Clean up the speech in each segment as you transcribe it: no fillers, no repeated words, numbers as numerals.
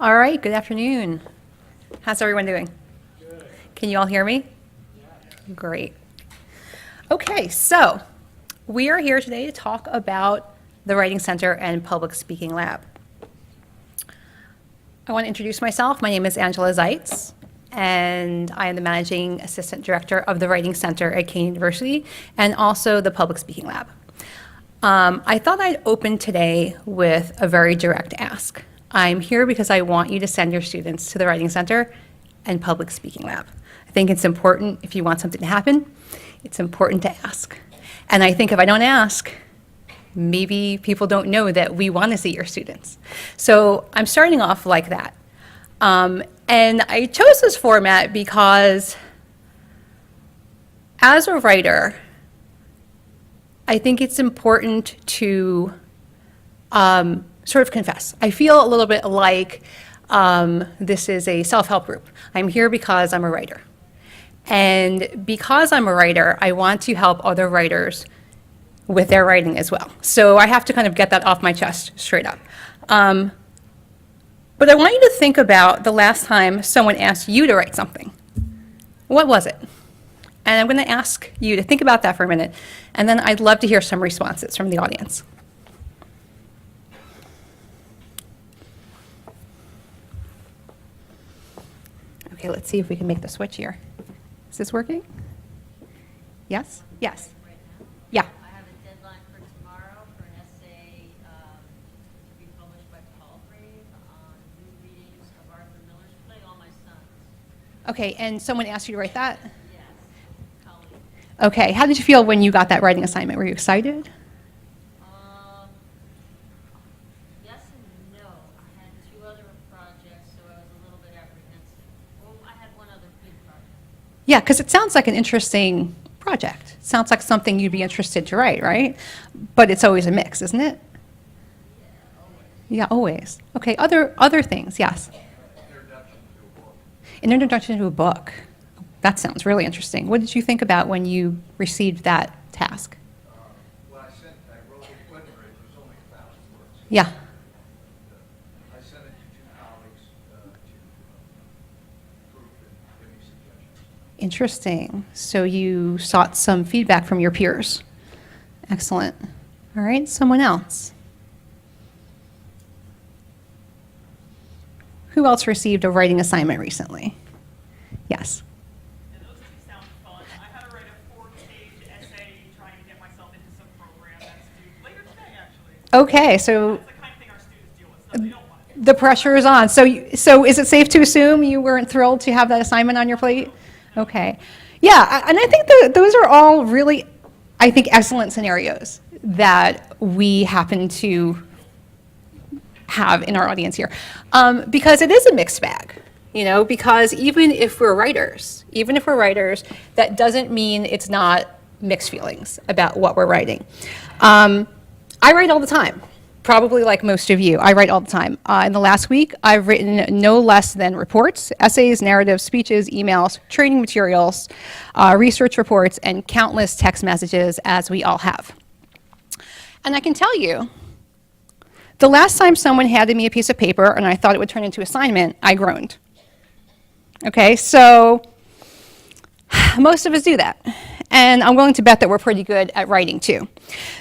All right, good afternoon. How's everyone doing? Good. Can you all hear me? Yeah. Great. Okay, so we are here today to talk about the Writing Center and Public Speaking Lab. I want to introduce myself. My name is Angela Zeitz, and I am the Managing Assistant Director of the Writing Center at Kean University and also the Public Speaking Lab. I thought I'd open today with a very direct ask. I'm here because I want you to send your students to the Writing Center and Public Speaking Lab. I think it's important if you want something to happen, it's important to ask. And I think if I don't ask, maybe people don't know that we want to see your students. So I'm starting off like that. And I chose this format because as a writer, I think it's important to sort of confess. I feel a little bit like this is a self-help group. I'm here because I'm a writer. And because I'm a writer, I want to help other writers with their writing as well. So I have to kind of get that off my chest straight up. But I want you to think about the last time someone asked you to write something. What was it? And I'm going to ask you to think about that for a minute, and then I'd love to hear some responses from the audience. Okay, let's see if we can make the switch here. Is this working? Yes? Yes. Right now? Yeah. I have a deadline for tomorrow for an essay to be published by Paul Grave on new readings of Arthur Miller's play, All My Sons. Okay, and someone asked you to write that? Yes, colleague. Okay, how did you feel when you got that writing assignment? Were you excited? Yes and no. I had two other projects, so I was a little bit apprehensive. Well, I had one other big project. Yeah, because it sounds like an interesting project. It sounds like something you'd be interested to write, right? But it's always a mix, isn't it? Yeah, always. Yeah, always. Okay, other things, yes. Introduction to a book. An introduction to a book. That sounds really interesting. What did you think about when you received that task? Well, I wrote it, wasn't very, it was only 1,000 words. Yeah. I sent it to two colleagues to proof and give me suggestions. Interesting. So you sought some feedback from your peers. Excellent. All right, someone else. Who else received a writing assignment recently? Yes. And those two sound fun. I had to write a 4-page essay trying to get myself into some program that's due later today, actually. Okay, so That's the kind of thing our students deal with, so they don't want it. the pressure is on. So is it safe to assume you weren't thrilled to have that assignment on your plate? Okay. Yeah, and I think those are all really, I think, excellent scenarios that we happen to have in our audience here. Because it is a mixed bag, because even if we're writers, that doesn't mean it's not mixed feelings about what we're writing. I write all the time. Probably like most of you, I write all the time. In the last week, I've written no less than reports, essays, narratives, speeches, emails, training materials, research reports, and countless text messages, as we all have. And I can tell you, the last time someone handed me a piece of paper and I thought it would turn into assignment, I groaned. Okay, so most of us do that. And I'm willing to bet that we're pretty good at writing too.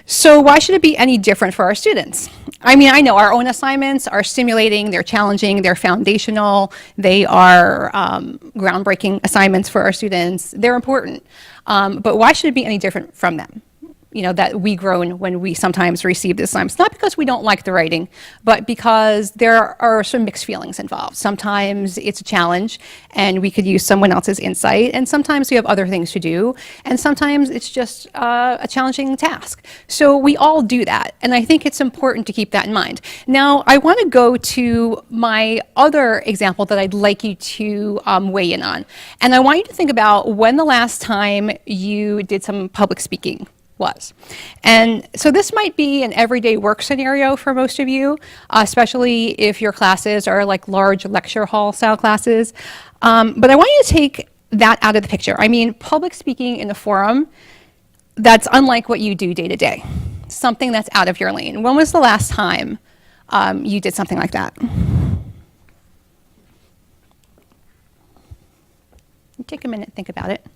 So why should it be any different for our students? I mean, I know our own assignments are stimulating, they're challenging, they're foundational, they are groundbreaking assignments for our students. They're important. But why should it be any different from them? That we groan when we sometimes receive this assignments. Not because we don't like the writing, but because there are some mixed feelings involved. Sometimes it's a challenge and we could use someone else's insight, and sometimes we have other things to do, and sometimes it's just a challenging task. So we all do that, and I think it's important to keep that in mind. Now, I want to go to my other example that I'd like you to weigh in on. And I want you to think about when the last time you did some public speaking was. And so this might be an everyday work scenario for most of you, especially if your classes are like large lecture hall style classes. But I want you to take that out of the picture. I mean, public speaking in a forum, that's unlike what you do day to day. Something that's out of your lane. When was the last time you did something like that? Take a minute, think about it.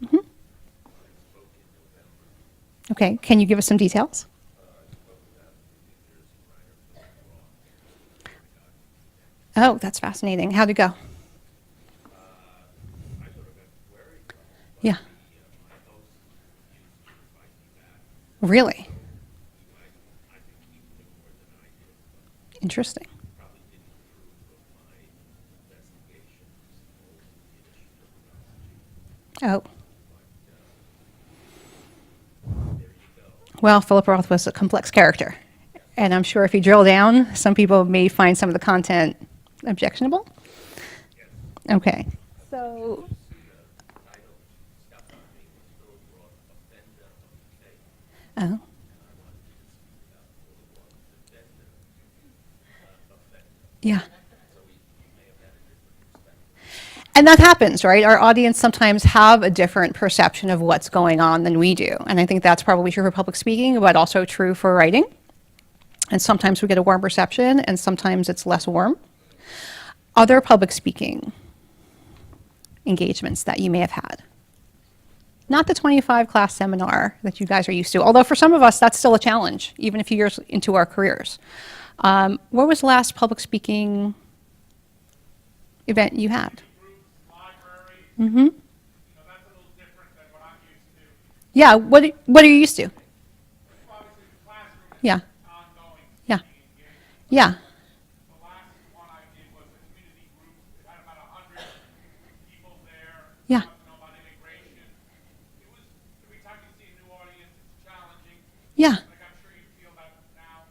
Okay, can you give us some details? Oh, that's fascinating. How'd it go? Yeah. Really? Interesting. Oh. Well, Philip Roth was a complex character. And I'm sure if you drill down, some people may find some of the content objectionable. Okay. So, oh. Yeah. And that happens, right? Our audience sometimes have a different perception of what's going on than we do. And I think that's probably true for public speaking, but also true for writing. And sometimes we get a warm reception, and sometimes it's less warm. Other public speaking engagements that you may have had. Not the 25 class seminar that you guys are used to, although for some of us that's still a challenge, even a few years into our careers. What was the last public speaking event you had? Mm-hmm. You know, that's a little different than what I'm used to. Yeah, what are you used to? Obviously, the classroom is Yeah. ongoing. Yeah. Engagement. Yeah. The last one I did was a community group. It had about 100 people there. Yeah. Got to know about integration. It was, every time you see a new audience, it's challenging. Yeah. Like I'm sure you feel that now.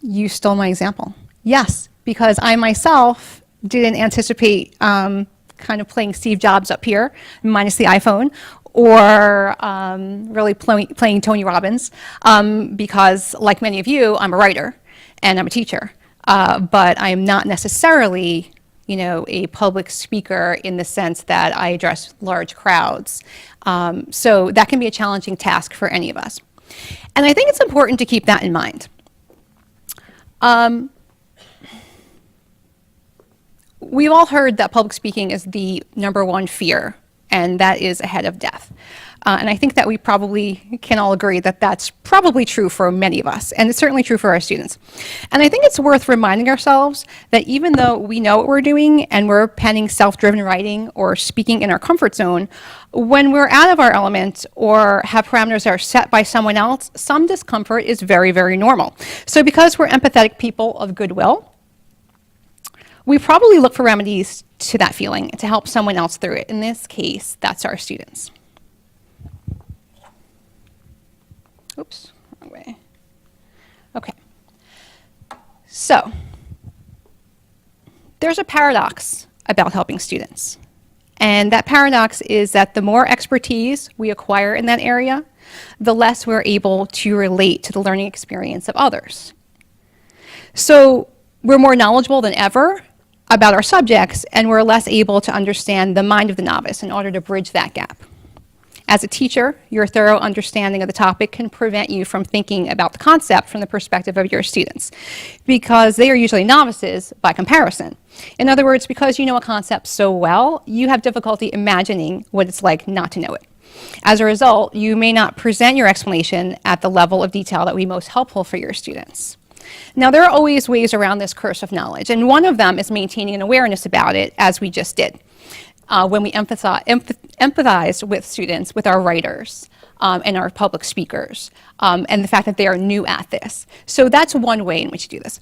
You stole my example. Yes, because I myself didn't anticipate kind of playing Steve Jobs up here, minus the iPhone, or really playing Tony Robbins, because like many of you, I'm a writer and I'm a teacher, but I am not necessarily, you know, a public speaker in the sense that I address large crowds. So that can be a challenging task for any of us. And I think it's important to keep that in mind. We've all heard that public speaking is the #1 fear, and that is ahead of death. And I think that we probably can all agree that that's probably true for many of us, and it's certainly true for our students. And I think it's worth reminding ourselves that even though we know what we're doing and we're penning self-driven writing or speaking in our comfort zone, when we're out of our element or have parameters that are set by someone else, some discomfort is very, very normal. So because we're empathetic people of goodwill, we probably look for remedies to that feeling to help someone else through it. In this case, that's our students. Oops, wrong way. Okay. So, there's a paradox about helping students. And that paradox is that the more expertise we acquire in that area, the less we're able to relate to the learning experience of others. So, we're more knowledgeable than ever about our subjects, and we're less able to understand the mind of the novice in order to bridge that gap. As a teacher, your thorough understanding of the topic can prevent you from thinking about the concept from the perspective of your students, because they are usually novices by comparison. In other words, because you know a concept so well, you have difficulty imagining what it's like not to know it. As a result, you may not present your explanation at the level of detail that would be most helpful for your students. Now, there are always ways around this curse of knowledge, and one of them is maintaining an awareness about it, as we just did, when we empathize with students, with our writers, and our public speakers, and the fact that they are new at this. So that's one way in which you do this.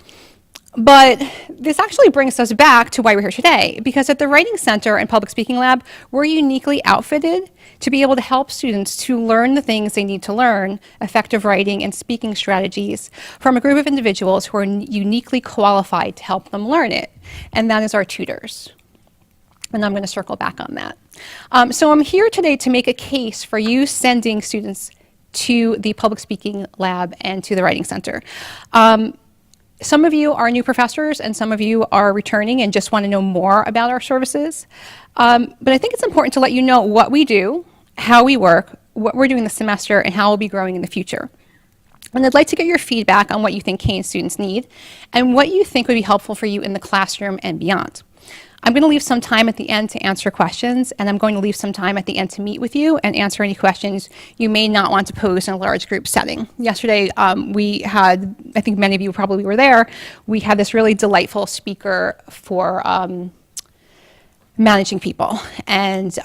But this actually brings us back to why we're here today, because at the Writing Center and Public Speaking Lab, we're uniquely outfitted to be able to help students to learn the things they need to learn, effective writing and speaking strategies, from a group of individuals who are uniquely qualified to help them learn it, and that is our tutors. And I'm going to circle back on that. So I'm here today to make a case for you sending students to the Public Speaking Lab and to the Writing Center. Some of you are new professors and some of you are returning and just want to know more about our services. But I think it's important to let you know what we do, how we work, what we're doing this semester, and how we'll be growing in the future. And I'd like to get your feedback on what you think Kean students need and what you think would be helpful for you in the classroom and beyond. I'm going to leave some time at the end to answer questions, and I'm going to leave some time at the end to meet with you and answer any questions you may not want to pose in a large group setting. Yesterday, we had, I think many of you probably were there, we had this really delightful speaker for managing people and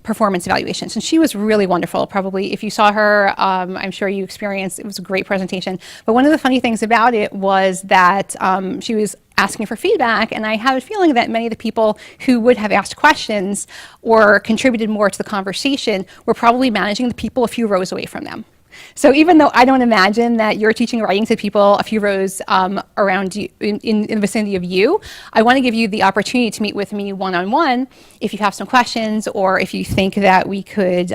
performance evaluations. And she was really wonderful. Probably if you saw her, I'm sure you experienced, it was a great presentation. But one of the funny things about it was that she was asking for feedback, and I had a feeling that many of the people who would have asked questions or contributed more to the conversation were probably managing the people a few rows away from them. So even though I don't imagine that you're teaching writing to people a few rows around you, in the vicinity of you, I want to give you the opportunity to meet with me one-on-one if you have some questions, or if you think that we could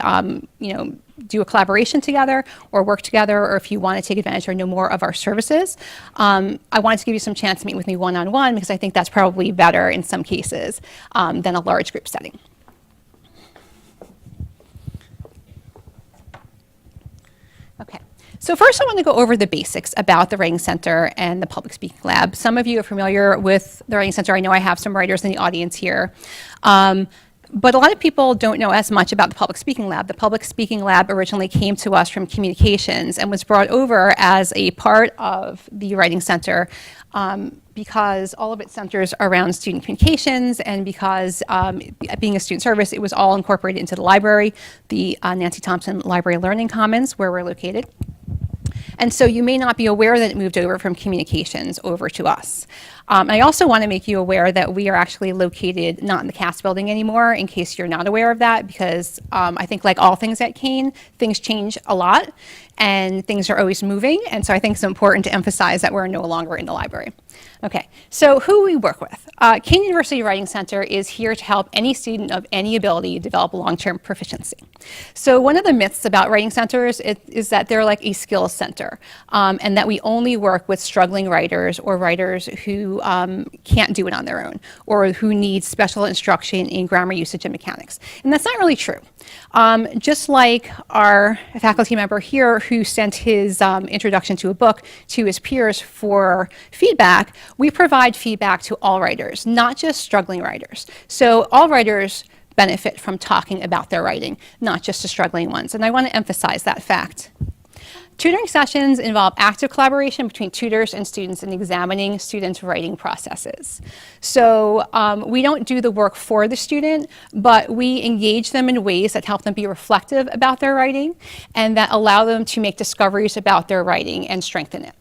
do a collaboration together or work together, or if you want to take advantage or know more of our services. I wanted to give you some chance to meet with me one-on-one, because I think that's probably better in some cases than a large group setting. Okay, so first I want to go over the basics about the Writing Center and the Public Speaking Lab. Some of you are familiar with the Writing Center. I know I have some writers in the audience here. But a lot of people don't know as much about the Public Speaking Lab. The Public Speaking Lab originally came to us from communications and was brought over as a part of the Writing Center because all of it centers around student communications, and because being a student service, it was all incorporated into the library, the Nancy Thompson Library Learning Commons, where we're located. And so you may not be aware that it moved over from communications over to us. I also want to make you aware that we are actually located not in the CAS building anymore, in case you're not aware of that, because I think like all things at Kean, things change a lot and things are always moving. And so I think it's important to emphasize that we're no longer in the library. Okay, so who we work with. Kean University Writing Center is here to help any student of any ability develop long-term proficiency. So one of the myths about writing centers is that they're like a skills center, and that we only work with struggling writers or writers who can't do it on their own, or who need special instruction in grammar usage and mechanics. And that's not really true. Just like our faculty member here who sent his introduction to a book to his peers for feedback, we provide feedback to all writers, not just struggling writers. So all writers benefit from talking about their writing, not just the struggling ones. And I want to emphasize that fact. Tutoring sessions involve active collaboration between tutors and students in examining students' writing processes. So we don't do the work for the student, but we engage them in ways that help them be reflective about their writing and that allow them to make discoveries about their writing and strengthen it.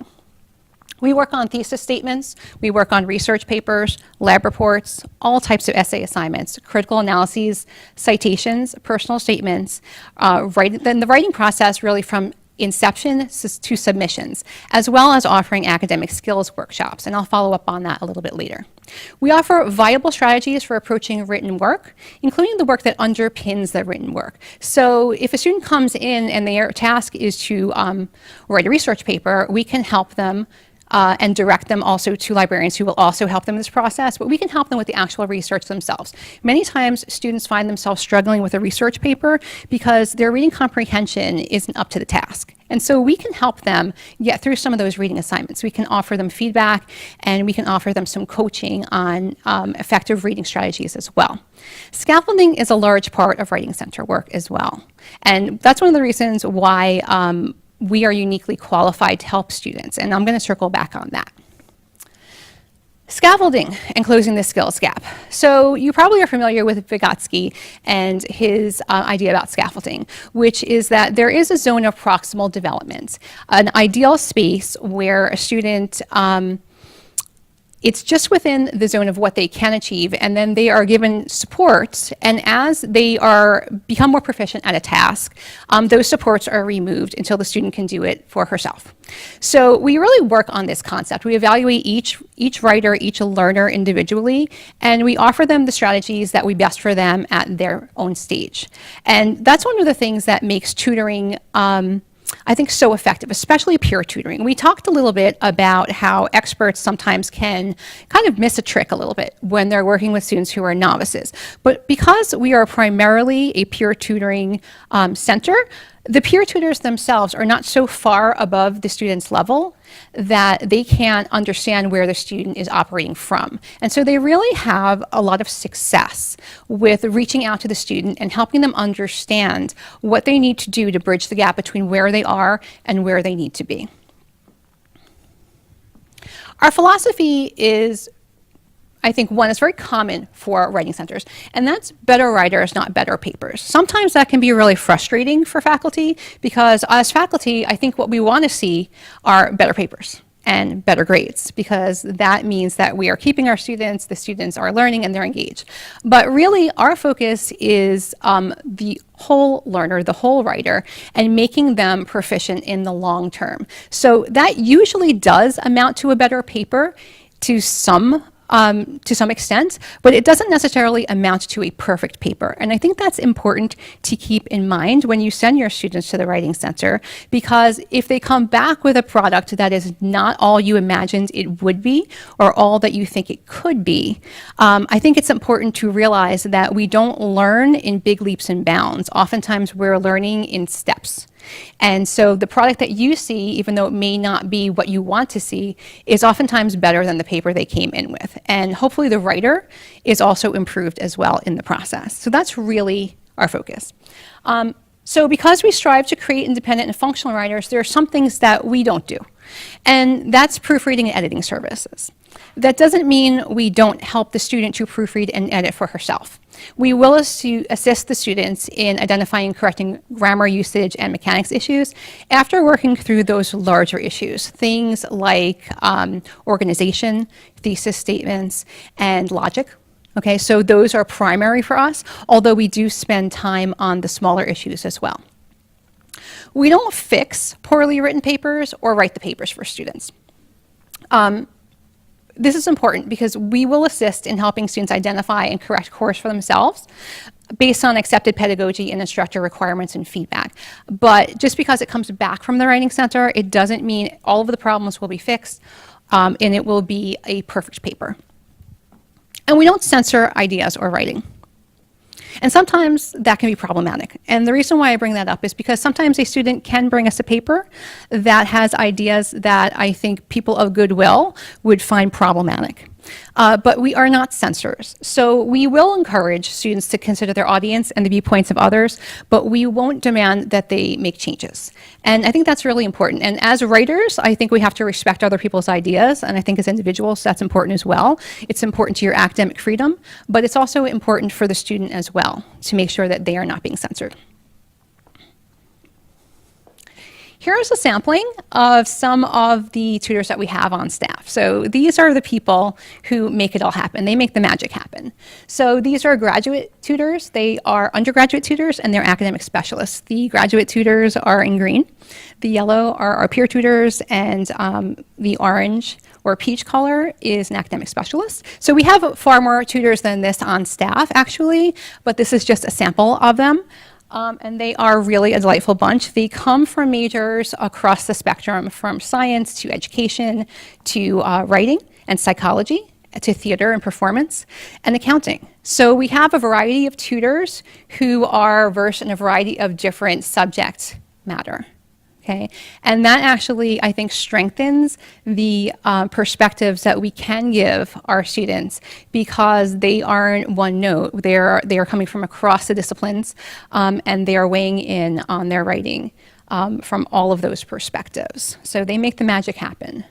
We work on thesis statements, we work on research papers, lab reports, all types of essay assignments, critical analyses, citations, personal statements, then the writing process really from inception to submissions, as well as offering academic skills workshops, and I'll follow up on that a little bit later. We offer viable strategies for approaching written work, including the work that underpins the written work. So if a student comes in and their task is to write a research paper, we can help them and direct them also to librarians who will also help them in this process, but we can help them with the actual research themselves. Many times students find themselves struggling with a research paper because their reading comprehension isn't up to the task. And so we can help them get through some of those reading assignments. We can offer them feedback, and we can offer them some coaching on effective reading strategies as well. Scaffolding is a large part of Writing Center work as well. And that's one of the reasons why we are uniquely qualified to help students, and I'm going to circle back on that. Scaffolding and closing the skills gap. So you probably are familiar with Vygotsky and his idea about scaffolding, which is that there is a zone of proximal development, an ideal space where a student it's just within the zone of what they can achieve, and then they are given support, and as they become more proficient at a task, those supports are removed until the student can do it for herself. So we really work on this concept. We evaluate each writer, each learner individually, and we offer them the strategies that we best for them at their own stage. And that's one of the things that makes tutoring I think so effective, especially peer tutoring. We talked a little bit about how experts sometimes can kind of miss a trick a little bit when they're working with students who are novices. But because we are primarily a peer tutoring center, The peer tutors themselves are not so far above the student's level that they can't understand where the student is operating from. And so they really have a lot of success with reaching out to the student and helping them understand what they need to do to bridge the gap between where they are and where they need to be. Our philosophy is, I think, one is very common for writing centers, and that's better writers, not better papers. Sometimes that can be really frustrating for faculty because as faculty, I think what we want to see are better papers and better grades because that means that we are keeping our students, the students are learning and they're engaged. But really our focus is the whole learner, the whole writer, and making them proficient in the long term. So that usually does amount to a better paper to some extent, but it doesn't necessarily amount to a perfect paper. And I think that's important to keep in mind when you send your students to the Writing Center, because if they come back with a product that is not all you imagined it would be or all that you think it could be, I think it's important to realize that we don't learn in big leaps and bounds. Oftentimes we're learning in steps. And so the product that you see, even though it may not be what you want to see, is oftentimes better than the paper they came in with. And hopefully the writer is also improved as well in the process. So that's really our focus. So because we strive to create independent and functional writers, there are some things that we don't do. And that's proofreading and editing services. That doesn't mean we don't help the student to proofread and edit for herself. We will assist the students in identifying and correcting grammar usage and mechanics issues after working through those larger issues, things like organization, thesis statements, and logic. Okay, so those are primary for us, although we do spend time on the smaller issues as well. We don't fix poorly written papers or write the papers for students. This is important because we will assist in helping students identify and correct course for themselves based on accepted pedagogy and instructor requirements and feedback. But just because it comes back from the Writing Center, it doesn't mean all of the problems will be fixed and it will be a perfect paper. And we don't censor ideas or writing. And sometimes that can be problematic. And the reason why I bring that up is because sometimes a student can bring us a paper that has ideas that I think people of goodwill would find problematic. But we are not censors. So we will encourage students to consider their audience and the viewpoints of others, but we won't demand that they make changes. And I think that's really important. And as writers, I think we have to respect other people's ideas. And I think as individuals, that's important as well. It's important to your academic freedom, but it's also important for the student as well to make sure that they are not being censored. Here's a sampling of some of the tutors that we have on staff. So these are the people who make it all happen. They make the magic happen. So these are graduate tutors. They are undergraduate tutors and they're academic specialists. The graduate tutors are in green. The yellow are our peer tutors, and the orange or peach color is an academic specialist. So we have far more tutors than this on staff actually, but this is just a sample of them. And they are really a delightful bunch. They come from majors across the spectrum, from science to education to writing and psychology to theater and performance and accounting. So we have a variety of tutors who are versed in a variety of different subject matter. Okay, and that actually, I think, strengthens the perspectives that we can give our students because they aren't one note. They are coming from across the disciplines, and they are weighing in on their writing from all of those perspectives. So they make the magic happen.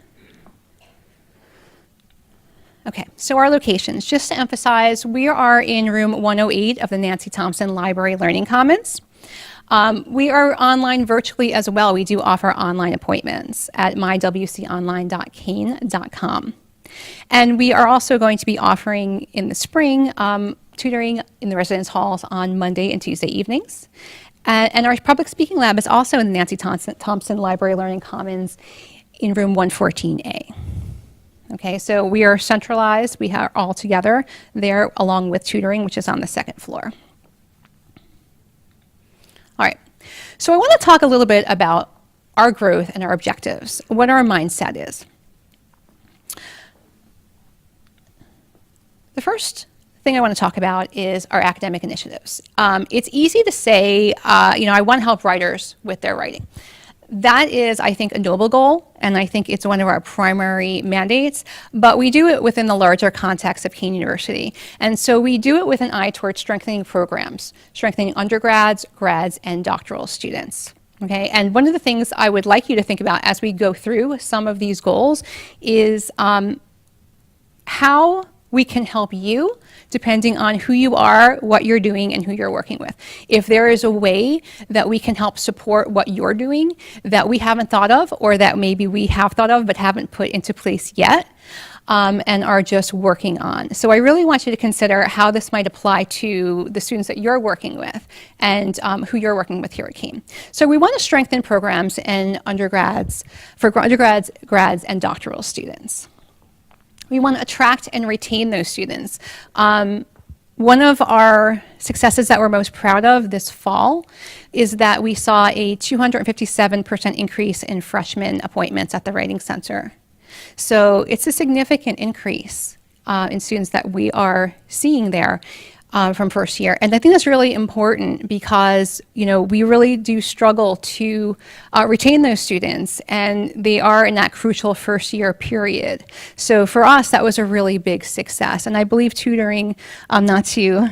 Okay, so our locations. Just to emphasize, we are in room 108 of the Nancy Thompson Library Learning Commons. We are online virtually as well. We do offer online appointments at mywconline.kean.com. And we are also going to be offering in the spring tutoring in the residence halls on Monday and Tuesday evenings. And our public speaking lab is also in the Nancy Thompson Library Learning Commons in room 114A. Okay, so we are centralized. We are all together there along with tutoring, which is on the second floor. All right, so I want to talk a little bit about our growth and our objectives, what our mindset is. The first thing I want to talk about is our academic initiatives. It's easy to say, I want to help writers with their writing. That is, I think, a noble goal, and I think it's one of our primary mandates, but we do it within the larger context of Kean University. And so we do it with an eye towards strengthening programs, strengthening undergrads, grads, and doctoral students. Okay, and one of the things I would like you to think about as we go through some of these goals is how we can help you depending on who you are, what you're doing, and who you're working with. If there is a way that we can help support what you're doing that we haven't thought of, or that maybe we have thought of but haven't put into place yet, and are just working on. So I really want you to consider how this might apply to the students that you're working with and who you're working with here at Kean. So we want to strengthen programs in undergrads, for undergrads, grads, and doctoral students. We want to attract and retain those students. One of our successes that we're most proud of this fall is that we saw a 257% increase in freshman appointments at the Writing Center. So it's a significant increase in students that we are seeing there from first year. And I think that's really important because, we really do struggle to retain those students, and they are in that crucial first year period. So for us, that was a really big success. And I believe tutoring, not to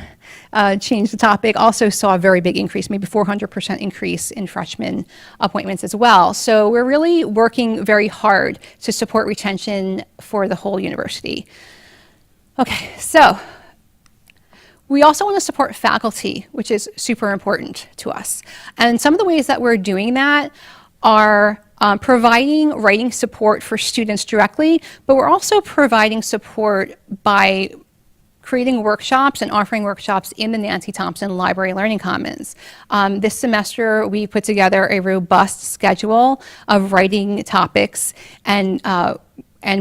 change the topic, also saw a very big increase, maybe 400% increase in freshman appointments as well. So we're really working very hard to support retention for the whole university. Okay, so we also want to support faculty, which is super important to us. And some of the ways that we're doing that are providing writing support for students directly, but we're also providing support by creating workshops and offering workshops in the Nancy Thompson Library Learning Commons. This semester, we put together a robust schedule of writing topics and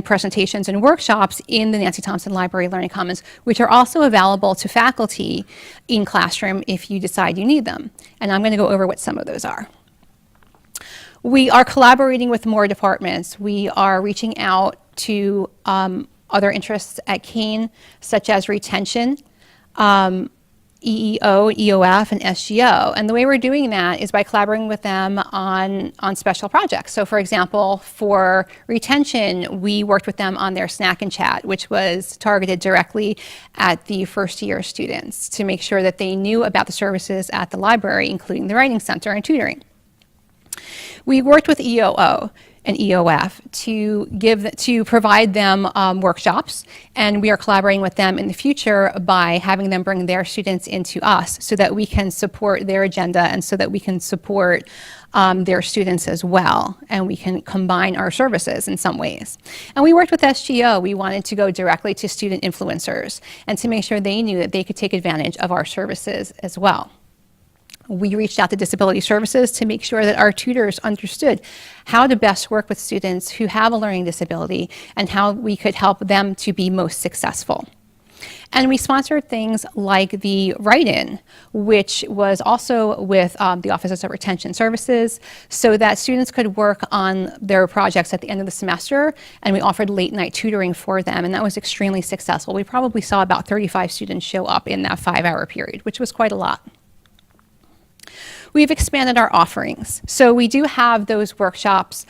presentations and workshops in the Nancy Thompson Library Learning Commons, which are also available to faculty in classroom if you decide you need them. And I'm going to go over what some of those are. We are collaborating with more departments. We are reaching out to other interests at Kean, such as retention, EEO, EOF, and SGO. And the way we're doing that is by collaborating with them on special projects. So for example, for retention, we worked with them on their Snack and Chat, which was targeted directly at the first year students to make sure that they knew about the services at the library, including the Writing Center and tutoring. We worked with EOO and EOF to provide them workshops, and we are collaborating with them in the future by having them bring their students into us so that we can support their agenda and so that we can support their students as well, and we can combine our services in some ways. And we worked with SGO. We wanted to go directly to student influencers and to make sure they knew that they could take advantage of our services as well. We reached out to Disability Services to make sure that our tutors understood how to best work with students who have a learning disability and how we could help them to be most successful. And we sponsored things like the Write-In, which was also with the Offices of Retention Services, so that students could work on their projects at the end of the semester, and we offered late-night tutoring for them, and that was extremely successful. We probably saw about 35 students show up in that 5-hour period, which was quite a lot. We've expanded our offerings. So we do have those workshops,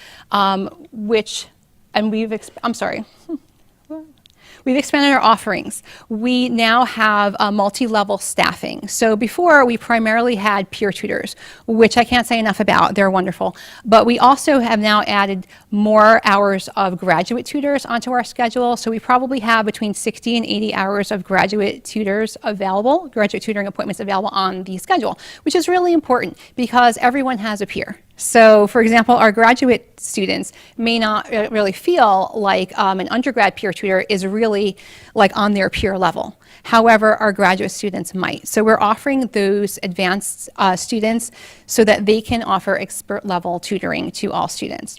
We've expanded our offerings. We now have multi-level staffing. So before, we primarily had peer tutors, which I can't say enough about. They're wonderful. But we also have now added more hours of graduate tutors onto our schedule. So we probably have between 60 and 80 hours of graduate tutors available, graduate tutoring appointments available on the schedule, which is really important because everyone has a peer. So, for example, our graduate students may not really feel like an undergrad peer tutor is really like on their peer level. However, our graduate students might. So we're offering those advanced students so that they can offer expert level tutoring to all students.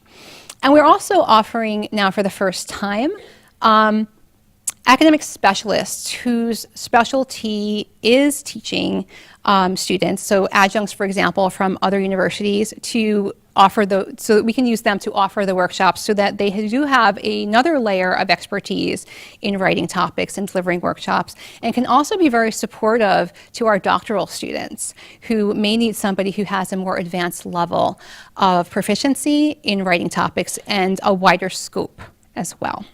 And we're also offering now for the first time academic specialists whose specialty is teaching students, so adjuncts, for example, from other universities, to so that we can use them to offer the workshops so that they do have another layer of expertise in writing topics and delivering workshops, and can also be very supportive to our doctoral students who may need somebody who has a more advanced level of proficiency in writing topics and a wider scope as well.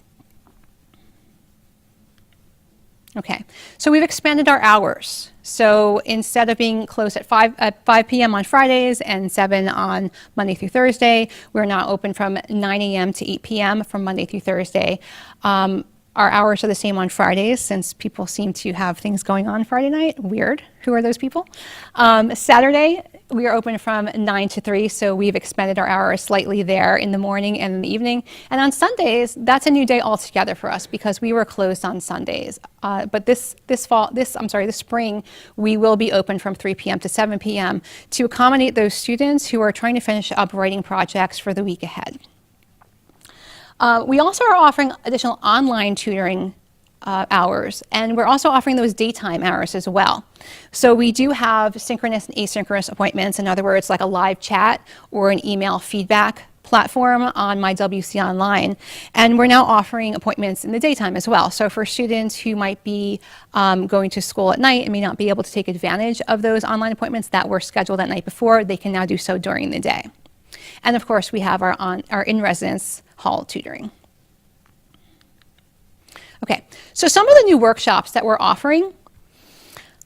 Okay, so we've expanded our hours. So instead of being closed at 5 p.m. on Fridays and 7 on Monday through Thursday, we're now open from 9 a.m. to 8 p.m. from Monday through Thursday. Our hours are the same on Fridays since people seem to have things going on Friday night. Weird. Who are those people? Saturday, we are open from 9 to 3, so we've expanded our hours slightly there in the morning and in the evening. And on Sundays, that's a new day altogether for us because we were closed on Sundays. But this spring, we will be open from 3 p.m. to 7 p.m. to accommodate those students who are trying to finish up writing projects for the week ahead. We also are offering additional online tutoring hours, and we're also offering those daytime hours as well. So we do have synchronous and asynchronous appointments, in other words, like a live chat or an email feedback platform on My WC Online, and we're now offering appointments in the daytime as well. So for students who might be going to school at night and may not be able to take advantage of those online appointments that were scheduled that night before, they can now do so during the day. And of course, we have our in-residence hall tutoring. Okay, so some of the new workshops that we're offering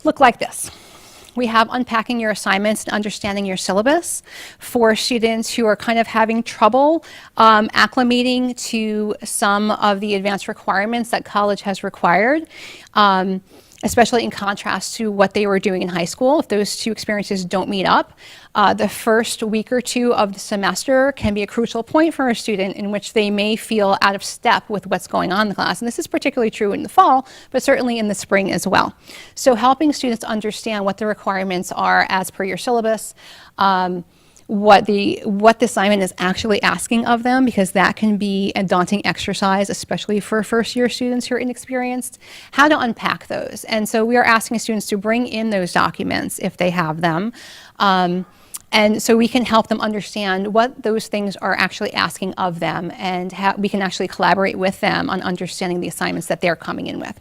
look like this. We have unpacking your assignments and understanding your syllabus for students who are kind of having trouble acclimating to some of the advanced requirements that college has required, especially in contrast to what they were doing in high school. If those two experiences don't meet up, the first week or two of the semester can be a crucial point for a student in which they may feel out of step with what's going on in the class. And this is particularly true in the fall, but certainly in the spring as well. So helping students understand what the requirements are as per your syllabus, what the assignment is actually asking of them, because that can be a daunting exercise, especially for first-year students who are inexperienced, how to unpack those. And so we are asking students to bring in those documents if they have them, and so we can help them understand what those things are actually asking of them, and how we can actually collaborate with them on understanding the assignments that they're coming in with.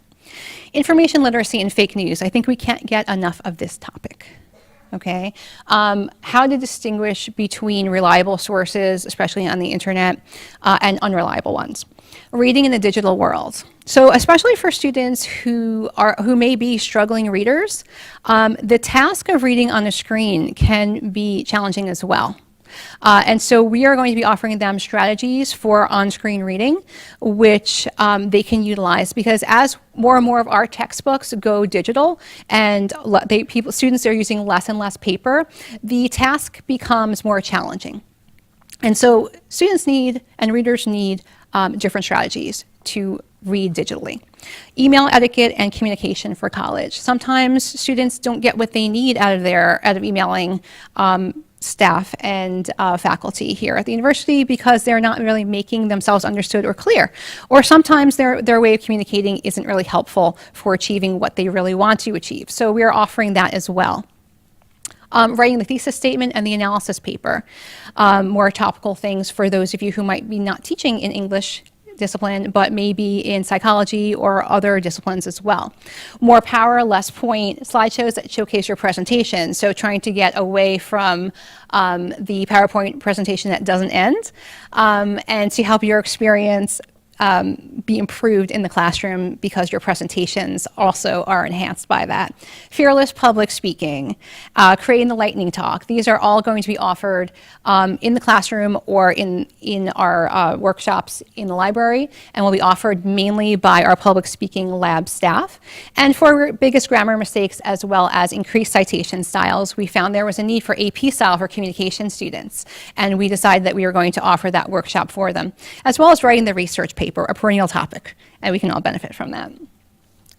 Information literacy and fake news. I think we can't get enough of this topic. Okay, how to distinguish between reliable sources, especially on the internet, and unreliable ones. Reading in the digital world. So especially for students who may be struggling readers, the task of reading on a screen can be challenging as well. And so we are going to be offering them strategies for on-screen reading, which they can utilize, because as more and more of our textbooks go digital and students are using less and less paper, the task becomes more challenging. And so students need and readers need different strategies to read digitally. Email etiquette and communication for college. Sometimes students don't get what they need out of emailing staff and faculty here at the university because they're not really making themselves understood or clear. Or sometimes their way of communicating isn't really helpful for achieving what they really want to achieve. So we're offering that as well. Writing the thesis statement and the analysis paper. More topical things for those of you who might be not teaching in English discipline, but maybe in psychology or other disciplines as well. More power, less point, slideshows that showcase your presentation. So trying to get away from the PowerPoint presentation that doesn't end, and to help your experience be improved in the classroom because your presentations also are enhanced by that. Fearless public speaking, creating the lightning talk. These are all going to be offered in the classroom or in our workshops in the library, and will be offered mainly by our public speaking lab staff. And for biggest grammar mistakes as well as increased citation styles, we found there was a need for AP style for communication students, and we decided that we were going to offer that workshop for them, as well as writing the research paper, a perennial topic, and we can all benefit from that.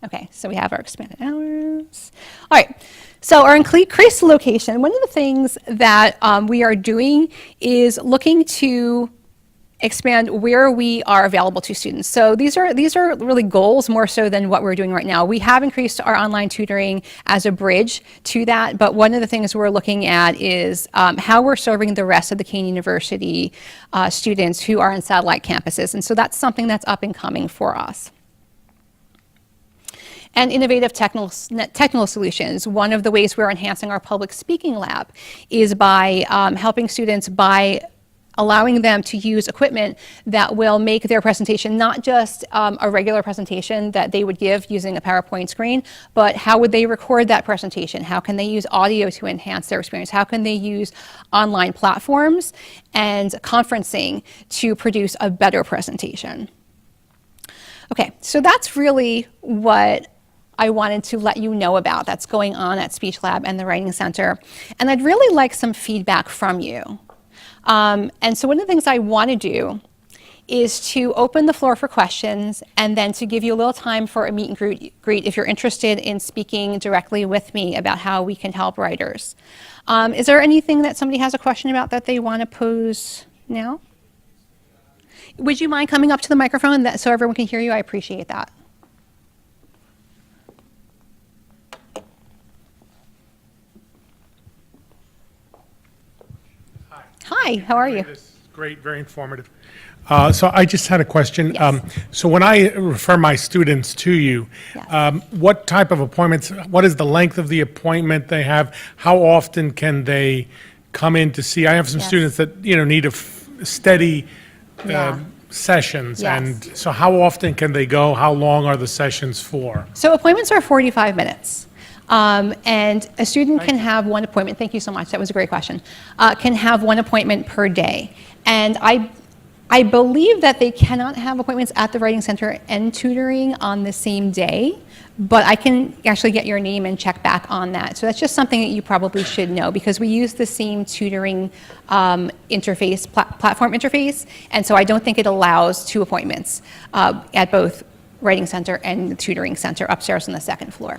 Okay, so we have our expanded hours. All right, so our increased location. One of the things that we are doing is looking to expand where we are available to students. So these are really goals more so than what we're doing right now. We have increased our online tutoring as a bridge to that, but one of the things we're looking at is how we're serving the rest of the Kean University students who are on satellite campuses. And so that's something that's up and coming for us. And innovative technical solutions. One of the ways we're enhancing our public speaking lab is by helping students by allowing them to use equipment that will make their presentation not just a regular presentation that they would give using a PowerPoint screen, but how would they record that presentation? How can they use audio to enhance their experience? How can they use online platforms and conferencing to produce a better presentation? Okay, so that's really what I wanted to let you know about that's going on at Speech Lab and the Writing Center. And I'd really like some feedback from you. And so one of the things I want to do is to open the floor for questions and then to give you a little time for a meet and greet if you're interested in speaking directly with me about how we can help writers. Is there anything that somebody has a question about that they want to pose now? Would you mind coming up to the microphone so everyone can hear you? I appreciate that. Hi, how are you? This is great, very informative. So I just had a question. Yes. So when I refer my students to you, Yes. what type of appointments, what is the length of the appointment they have? How often can they come in to see? I have some Yes. students that, need a steady Yeah. sessions. Yes. And so how often can they go? How long are the sessions for? So appointments are 45 minutes. And a student can have one appointment. Thank you so much. That was a great question. Can have one appointment per day. And I believe that they cannot have appointments at the Writing Center and tutoring on the same day, but I can actually get your name and check back on that. So that's just something that you probably should know because we use the same tutoring interface, platform interface, and so I don't think it allows two appointments at both Writing Center and the Tutoring Center upstairs on the second floor.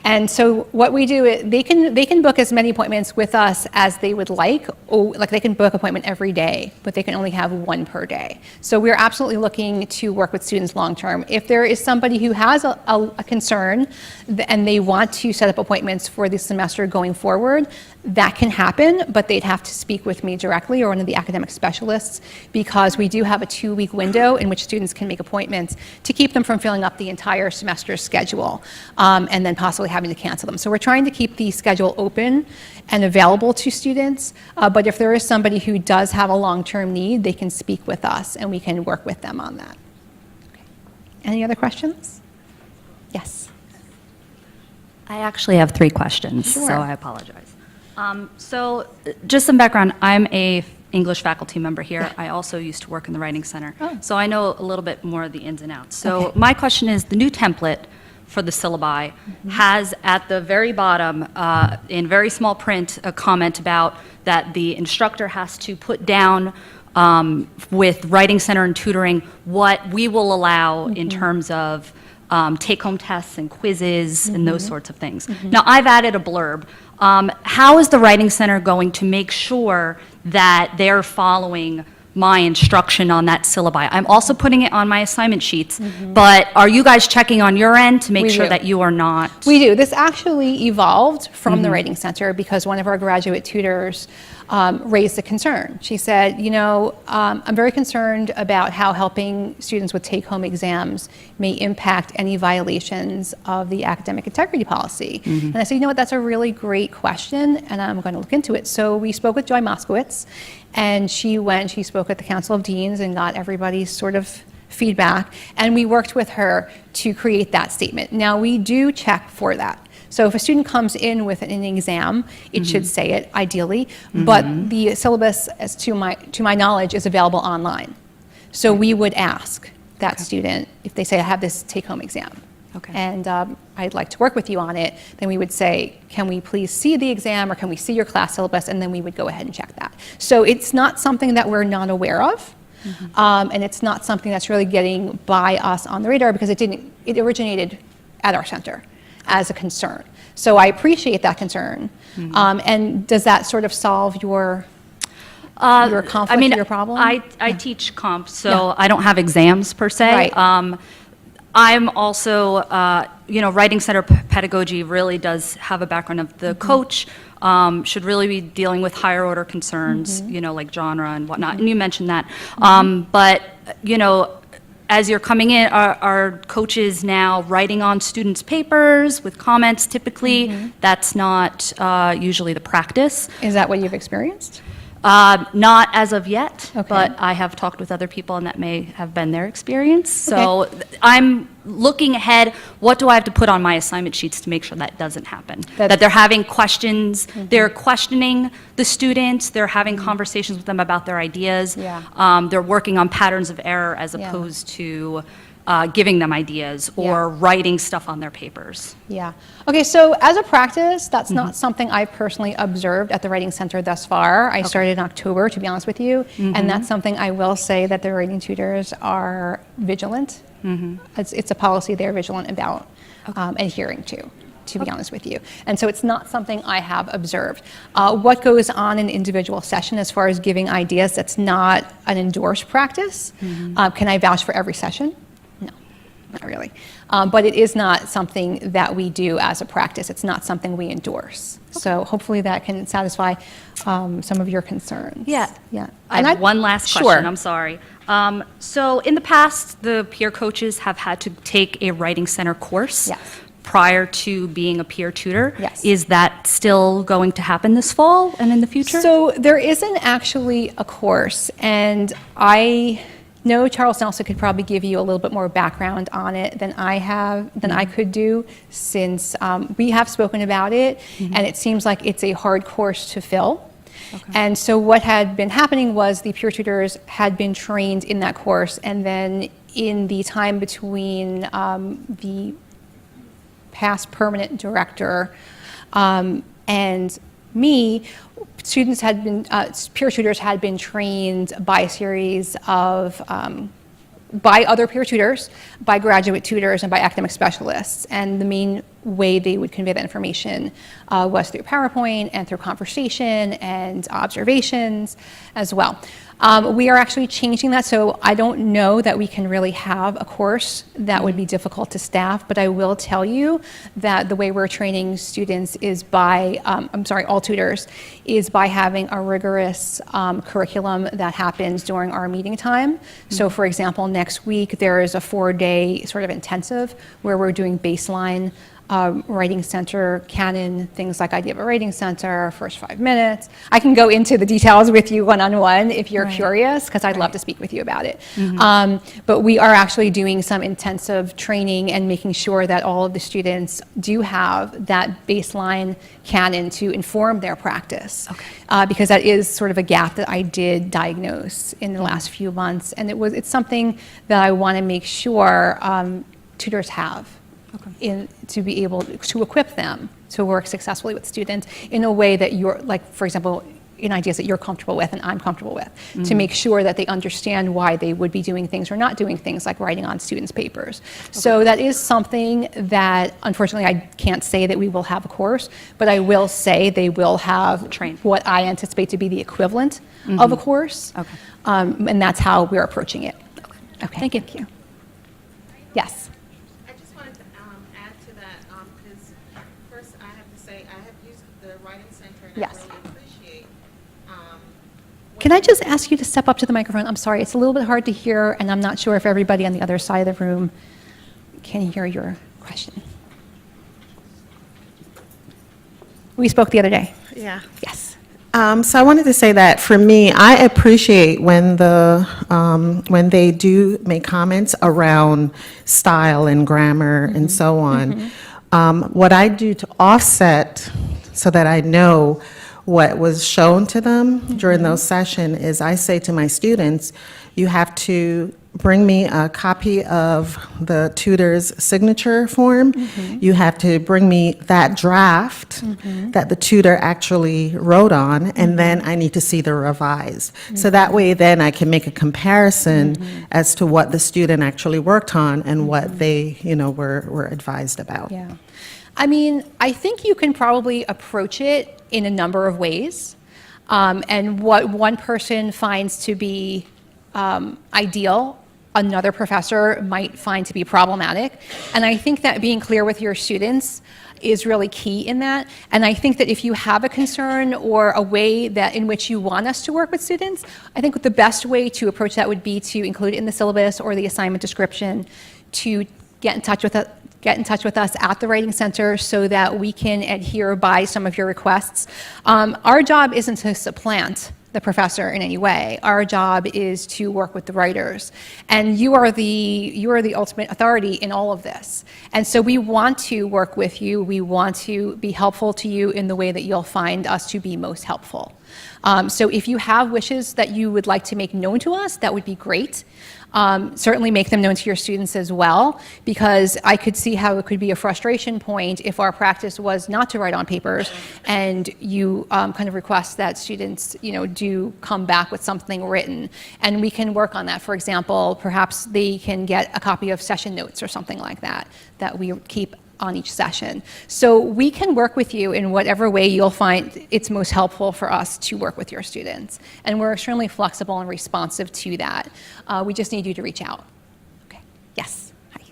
And so what we do is they can book as many appointments with us as they would like, or like they can book appointment every day, but they can only have one per day. So we're absolutely looking to work with students long term. If there is somebody who has a concern and they want to set up appointments for the semester going forward, that can happen, but they'd have to speak with me directly or one of the academic specialists because we do have a 2-week window in which students can make appointments to keep them from filling up the entire semester schedule and then possibly having to cancel them. So we're trying to keep the schedule open and available to students, but if there is somebody who does have a long-term need, they can speak with us and we can work with them on that. Okay. Any other questions? Yes. I actually have 3 questions, Sure. so I apologize. So just some background, I'm a English faculty member here. I also used to work in the Writing Center, Oh. so I know a little bit more of the ins and outs. So Okay. my question is, the new template for the syllabi has at the very bottom, in very small print, a comment about that the instructor has to put down with Writing Center and tutoring what we will allow in terms of take-home tests and quizzes and those sorts of things. Now, I've added a blurb. How is the Writing Center going to make sure that they're following my instruction on that syllabi? I'm also putting it on my assignment sheets, but are you guys checking on your end to make We sure do. that you are not? We do. This actually evolved from the Writing Center because one of our graduate tutors raised a concern. She said, I'm very concerned about how helping students with take-home exams may impact any violations of the academic integrity policy. And I said, that's a really great question, and I'm going to look into it. So we spoke with Joy Moskowitz, and she spoke at the Council of Deans and got everybody's sort of feedback, and we worked with her to create that statement. Now, we do check for that. So if a student comes in with an exam, it should say it ideally, but the syllabus, as to my knowledge, is available online. So we would ask that student, if they say, I have this take-home exam, Okay. and I'd like to work with you on it, then we would say, can we please see the exam, or can we see your class syllabus, and then we would go ahead and check that. So it's not something that we're not aware of, and it's not something that's really getting by us on the radar because it originated at our center as a concern. So I appreciate that concern. And does that sort of solve your Your conflict, your problem? I teach comp, so I don't have exams per se. Right. I'm also, Writing Center pedagogy really does have a background of the coach should really be dealing with higher order concerns, like genre and whatnot, and you mentioned that. But, as you're coming in, are coaches now writing on students' papers with comments typically? That's not usually the practice. Is that what you've experienced? Not as of yet, Okay. but I have talked with other people and that may have been their experience. So I'm looking ahead, what do I have to put on my assignment sheets to make sure that doesn't happen? That they're having questions, they're questioning the students, they're having conversations with them about their ideas. Yeah. They're working on patterns of error as Yeah. opposed to giving them ideas or writing stuff on their papers. Yeah. Okay, so as a practice, that's not something I personally observed at the Writing Center thus far. I started in October, to be honest with you, and that's something I will say that the writing tutors are vigilant. It's a policy they're vigilant about adhering to be honest with you. And so it's not something I have observed. What goes on in individual session as far as giving ideas, that's not an endorsed practice. Can I vouch for every session? Not really. But it is not something that we do as a practice. It's not something we endorse. So hopefully that can satisfy some of your concerns. Yeah. Yeah. I have one last question, Sure. I'm sorry. So in the past, the peer coaches have had to take a Writing Center course Yes. prior to being a peer tutor. Yes. Is that still going to happen this fall and in the future? So there isn't actually a course, and I know Charles Nelson could probably give you a little bit more background on it than I could do, since we have spoken about it, and it seems like it's a hard course to fill. And so what had been happening was the peer tutors had been trained in that course, and then in the time between the past permanent director and me, students had been, peer tutors had been trained by a series of, by other peer tutors, by graduate tutors, and by academic specialists. And the main way they would convey that information was through PowerPoint and through conversation and observations as well. We are actually changing that, so I don't know that we can really have a course that would be difficult to staff, but I will tell you that the way we're training students is by, all tutors, is by having a rigorous curriculum that happens during our meeting time. So for example, next week there is a 4-day sort of intensive where we're doing baseline Writing Center canon, things like idea of a Writing Center, first 5 minutes. I can go into the details with you one-on-one if you're curious, because I'd love to speak with you about it. But we are actually doing some intensive training and making sure that all of the students do have that baseline canon to inform their practice. Because that is sort of a gap that I did diagnose in the last few months. And it's something that I want to make sure tutors have. To be able to equip them to work successfully with students in a way that you're, like, for example, in ideas that you're comfortable with and I'm comfortable with, to make sure that they understand why they would be doing things or not doing things like writing on students' papers. So that is something that, unfortunately, I can't say that we will have a course, but I will say they will have what I anticipate to be the equivalent of a course. And that's how we're approaching it. Okay. Thank you. Yes. I just wanted to add to that, because first I have to say, I have used the Writing Center and Yes. I really appreciate. Can I just ask you to step up to the microphone? I'm sorry, it's a little bit hard to hear, and I'm not sure if everybody on the other side of the room can hear your question. We spoke the other day. Yeah. Yes. So I wanted to say that for me, I appreciate when when they do make comments around style and grammar and so on. What I do to offset so that I know what was shown to them during those sessions is I say to my students, you have to bring me a copy of the tutor's signature form. You have to bring me that draft that the tutor actually wrote on, and then I need to see the revised. So that way then I can make a comparison as to what the student actually worked on and what they, were advised about. Yeah. I mean, I think you can probably approach it in a number of ways. And what one person finds to be ideal, another professor might find to be problematic. And I think that being clear with your students is really key in that. And I think that if you have a concern or a way that in which you want us to work with students, I think the best way to approach that would be to include it in the syllabus or the assignment description, to get in touch with us at the Writing Center so that we can adhere by some of your requests. Our job isn't to supplant the professor in any way. Our job is to work with the writers. And you are the ultimate authority in all of this. And so we want to work with you. We want to be helpful to you in the way that you'll find us to be most helpful. So if you have wishes that you would like to make known to us, that would be great. Certainly make them known to your students as well, because I could see how it could be a frustration point if our practice was not to write on papers and you kind of request that students, do come back with something written. And we can work on that. For example, perhaps they can get a copy of session notes or something like that we keep on each session. So we can work with you in whatever way you'll find it's most helpful for us to work with your students. And we're extremely flexible and responsive to that. We just need you to reach out. Okay, yes, hi.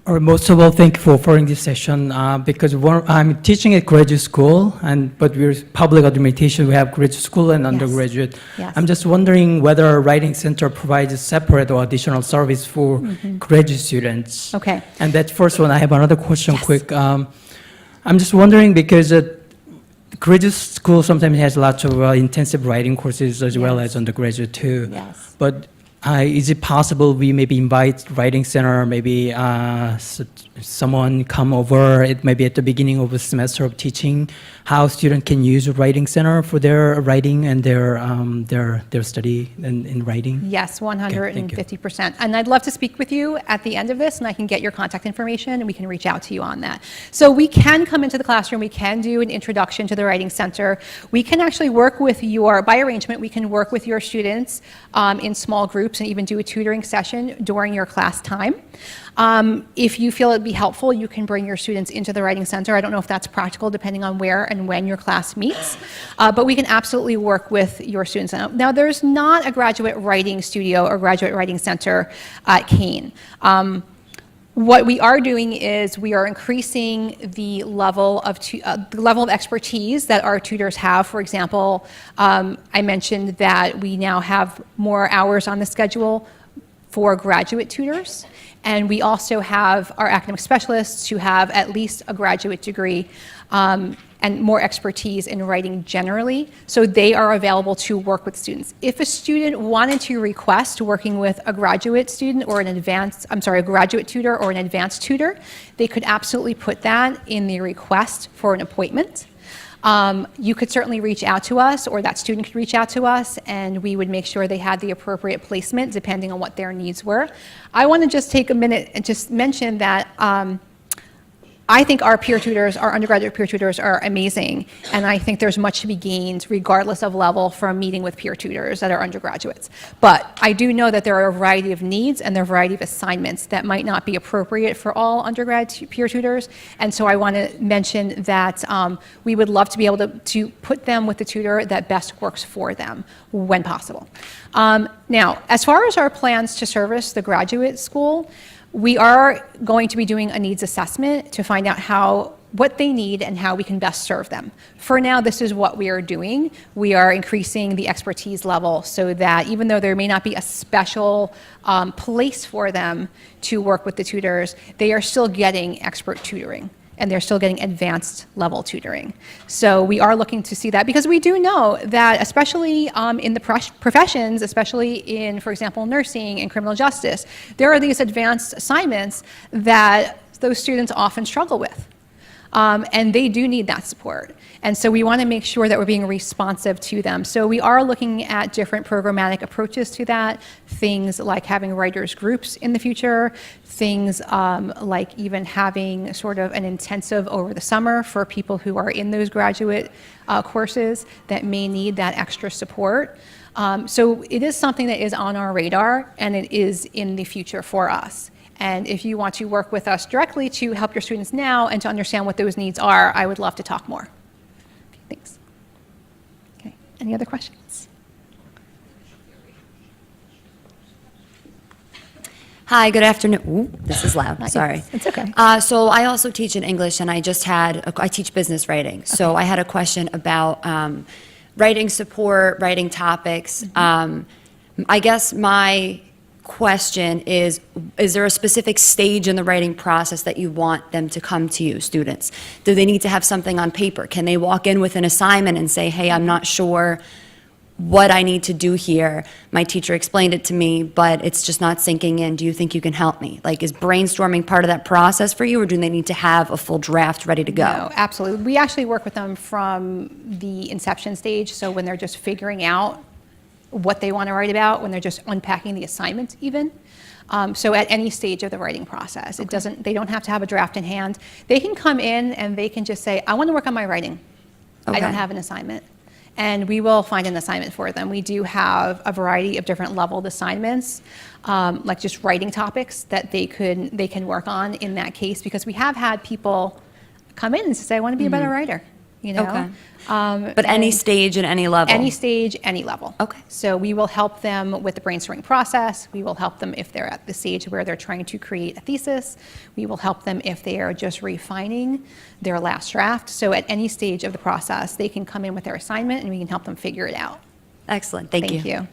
All right, most of all, thank you for offering this session because I'm teaching at graduate school, but we're public administration. We have graduate school and undergraduate. Yes. I'm just wondering whether a writing center provides a separate or additional service for graduate students. Okay. And that first one, I have another question quick. I'm just wondering because graduate school sometimes has lots of intensive writing courses as well as undergraduate too. Yes. But is it possible we maybe invite writing center, maybe someone come over, it maybe at the beginning of a semester of teaching, how students can use writing center for their writing and their study in writing? Yes, Okay, thank you. 150%. And I'd love to speak with you at the end of this, and I can get your contact information, and we can reach out to you on that. So we can come into the classroom, we can do an introduction to the Writing Center. We can actually work with by arrangement, we can work with your students in small groups and even do a tutoring session during your class time. If you feel it'd be helpful, you can bring your students into the Writing Center. I don't know if that's practical depending on where and when your class meets, but we can absolutely work with your students. Now, there's not a graduate writing studio or graduate writing center at Kean. What we are doing is we are increasing the level of expertise that our tutors have. For example, I mentioned that we now have more hours on the schedule for graduate tutors. And we also have our academic specialists who have at least a graduate degree and more expertise in writing generally. So they are available to work with students. If a student wanted to request working with a graduate student or a graduate tutor or an advanced tutor, they could absolutely put that in the request for an appointment. You could certainly reach out to us, or that student could reach out to us, and we would make sure they had the appropriate placement depending on what their needs were. I want to just take a minute and just mention that I think our peer tutors, our undergraduate peer tutors are amazing, and I think there's much to be gained regardless of level from meeting with peer tutors that are undergraduates. But I do know that there are a variety of needs and there are a variety of assignments that might not be appropriate for all undergrad peer tutors, and so I want to mention that we would love to be able to put them with the tutor that best works for them when possible. Now, as far as our plans to service the graduate school, we are going to be doing a needs assessment to find out what they need and how we can best serve them. For now, this is what we are doing. We are increasing the expertise level so that even though there may not be a special place for them to work with the tutors, they are still getting expert tutoring, and they're still getting advanced level tutoring. So we are looking to see that, because we do know that especially in the professions, especially in, for example, nursing and criminal justice, there are these advanced assignments that those students often struggle with. And they do need that support. And so we want to make sure that we're being responsive to them. So we are looking at different programmatic approaches to that, things like having writers groups in the future, things like even having sort of an intensive over the summer for people who are in those graduate courses that may need that extra support. So it is something that is on our radar, and it is in the future for us. And if you want to work with us directly to help your students now and to understand what those needs are, I would love to talk more. Thanks. Okay, any other questions? Hi, good afternoon. Ooh, this is loud, sorry. It's okay. So I also teach in English, and I teach business writing. So I had a question about writing support, writing topics. I guess my question is there a specific stage in the writing process that you want them to come to you, students? Do they need to have something on paper? Can they walk in with an assignment and say, hey, I'm not sure what I need to do here? My teacher explained it to me, but it's just not sinking in. Do you think you can help me? Like, is brainstorming part of that process for you, or do they need to have a full draft ready to go? No, absolutely. We actually work with them from the inception stage, so when they're just figuring out what they want to write about, when they're just unpacking the assignment even. So at any stage of the writing process, they don't have to have a draft in hand. They can come in and they can just say, I want to work on my writing. I don't Okay. have an assignment. And we will find an assignment for them. We do have a variety of different leveled assignments, like just writing topics that they can work on in that case, because we have had people come in and say, I want to be a better writer, you know? Okay. But any and- stage and any level? Any stage, any level. Okay. So we will help them with the brainstorming process. We will help them if they're at the stage where they're trying to create a thesis. We will help them if they are just refining their last draft. So at any stage of the process, they can come in with their assignment and we can help them figure it out. Excellent, thank you. Thank you.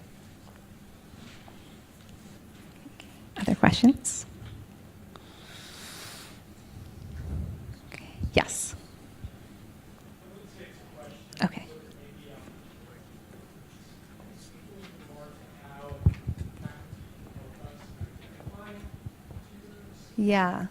Other questions? Okay. Yes. Okay. Yeah.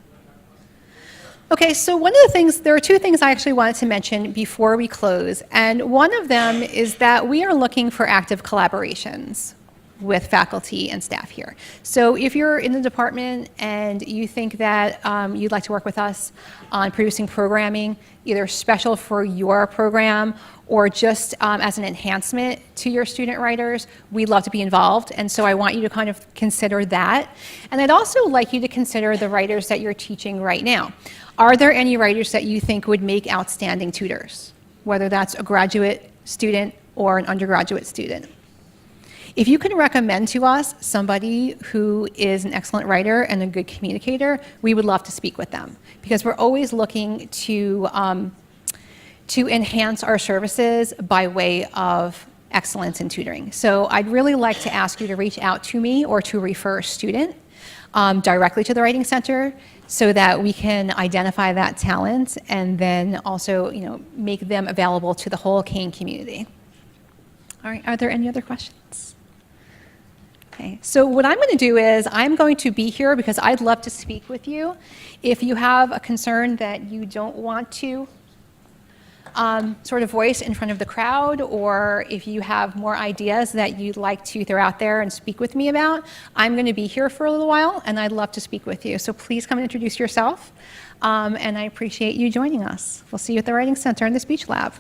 Okay, so one of the things, there are two things I actually wanted to mention before we close, and one of them is that we are looking for active collaborations with faculty and staff here. So if you're in the department and you think that you'd like to work with us on producing programming, either special for your program or just as an enhancement to your student writers, we'd love to be involved. And so I want you to kind of consider that. And I'd also like you to consider the writers that you're teaching right now. Are there any writers that you think would make outstanding tutors, whether that's a graduate student or an undergraduate student? If you can recommend to us somebody who is an excellent writer and a good communicator, we would love to speak with them, because we're always looking to enhance our services by way of excellence in tutoring. So I'd really like to ask you to reach out to me or to refer a student directly to the Writing Center so that we can identify that talent and then also, make them available to the whole Kean community. All right, are there any other questions? Okay, so what I'm going to do is I'm going to be here because I'd love to speak with you. If you have a concern that you don't want to sort of voice in front of the crowd, or if you have more ideas that you'd like to throw out there and speak with me about, I'm going to be here for a little while and I'd love to speak with you. So please come and introduce yourself, and I appreciate you joining us. We'll see you at the Writing Center in the Speech Lab.